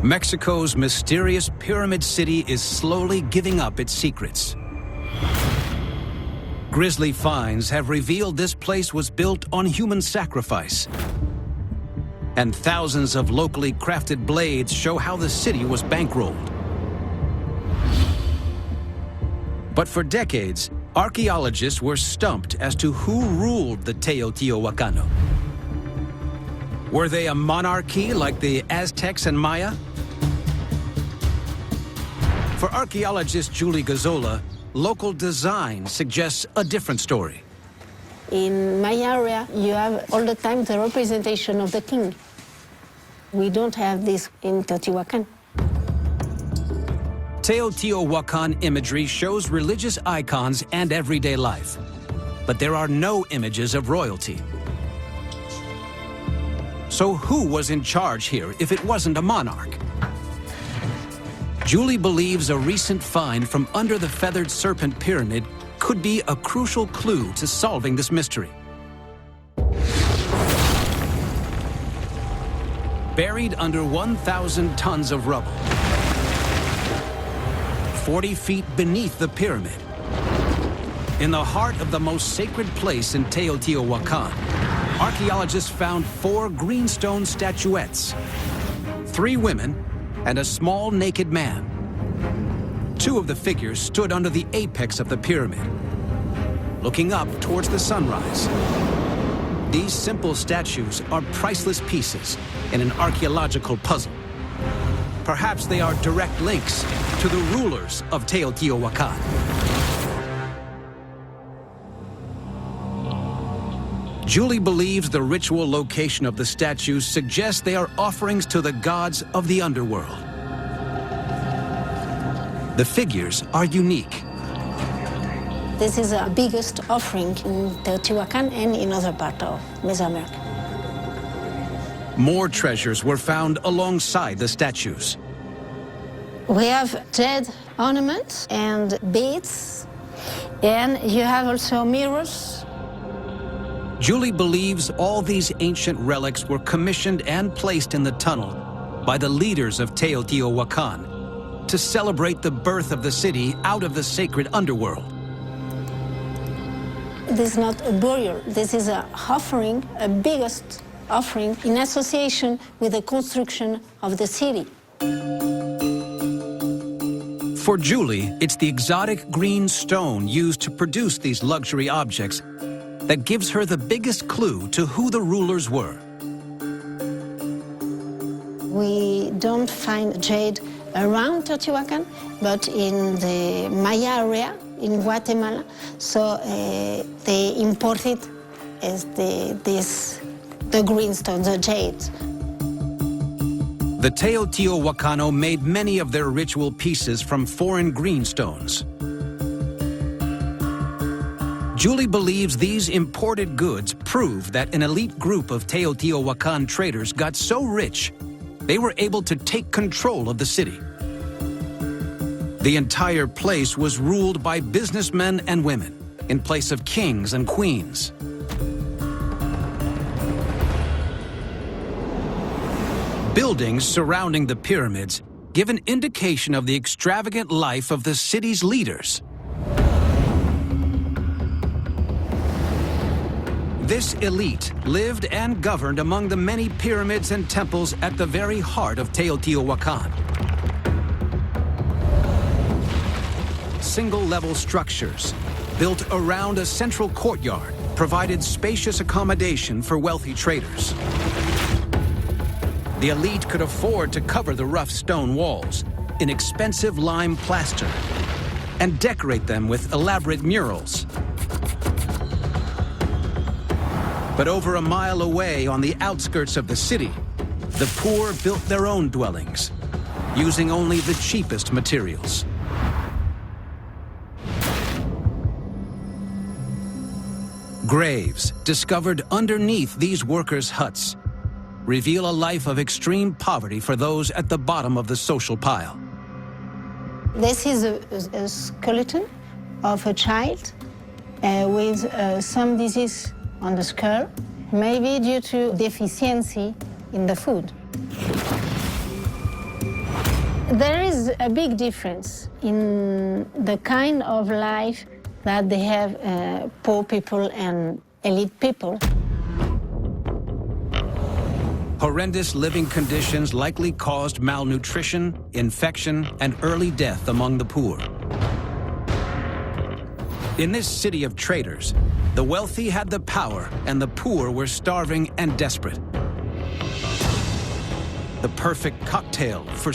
Mexico's mysterious pyramid city is slowly giving up its secrets. Grisly finds have revealed this place was built on human sacrifice. And thousands of locally crafted blades show how the city was bankrolled. But for decades, archaeologists were stumped as to who ruled the Teotihuacano. Were they a monarchy like the Aztecs and Maya? For archaeologist Julie Gazzola, local design suggests a different story. In my area, you have all the time the representation of the king. We don't have this in Teotihuacan. Teotihuacan imagery shows religious icons and everyday life, but there are no images of royalty. So who was in charge here if it wasn't a monarch? Julie believes a recent find from under the feathered serpent pyramid could be a crucial clue to solving this mystery. Buried under 1,000 tons of rubble, 40 feet beneath the pyramid, in the heart of the most sacred place in Teotihuacan, archaeologists found 4 greenstone statuettes, 3 women and a small naked man. 2 of the figures stood under the apex of the pyramid, looking up towards the sunrise. These simple statues are priceless pieces in an archaeological puzzle. Perhaps they are direct links to the rulers of Teotihuacan. Julie believes the ritual location of the statues suggests they are offerings to the gods of the underworld. The figures are unique. This is the biggest offering in Teotihuacan and in other parts of Mesoamerica. More treasures were found alongside the statues. We have jade ornaments and beads, and you have also mirrors. Julie believes all these ancient relics were commissioned and placed in the tunnel by the leaders of Teotihuacan to celebrate the birth of the city out of the sacred underworld. This is not a burial. This is an offering, a biggest offering in association with the construction of the city. For Julie, it's the exotic green stone used to produce these luxury objects that gives her the biggest clue to who the rulers were. We don't find jade around Teotihuacan, but in the Maya area in Guatemala, so they imported as the greenstone, the jade. The Teotihuacano made many of their ritual pieces from foreign greenstones. Julie believes these imported goods prove that an elite group of Teotihuacan traders got so rich, they were able to take control of the city. The entire place was ruled by businessmen and women, in place of kings and queens. Buildings surrounding the pyramids give an indication of the extravagant life of the city's leaders. This elite lived and governed among the many pyramids and temples at the very heart of Teotihuacan. Single-level structures built around a central courtyard provided spacious accommodation for wealthy traders. The elite could afford to cover the rough stone walls in expensive lime plaster and decorate them with elaborate murals. But over a mile away on the outskirts of the city, the poor built their own dwellings, using only the cheapest materials. Graves discovered underneath these workers' huts reveal a life of extreme poverty for those at the bottom of the social pile. This is a skeleton of a child with some disease on the skull, maybe due to deficiency in the food. There is a big difference in the kind of life that they have, poor people and elite people. Horrendous living conditions likely caused malnutrition, infection, and early death among the poor. In this city of traders, the wealthy had the power and the poor were starving and desperate. The perfect cocktail for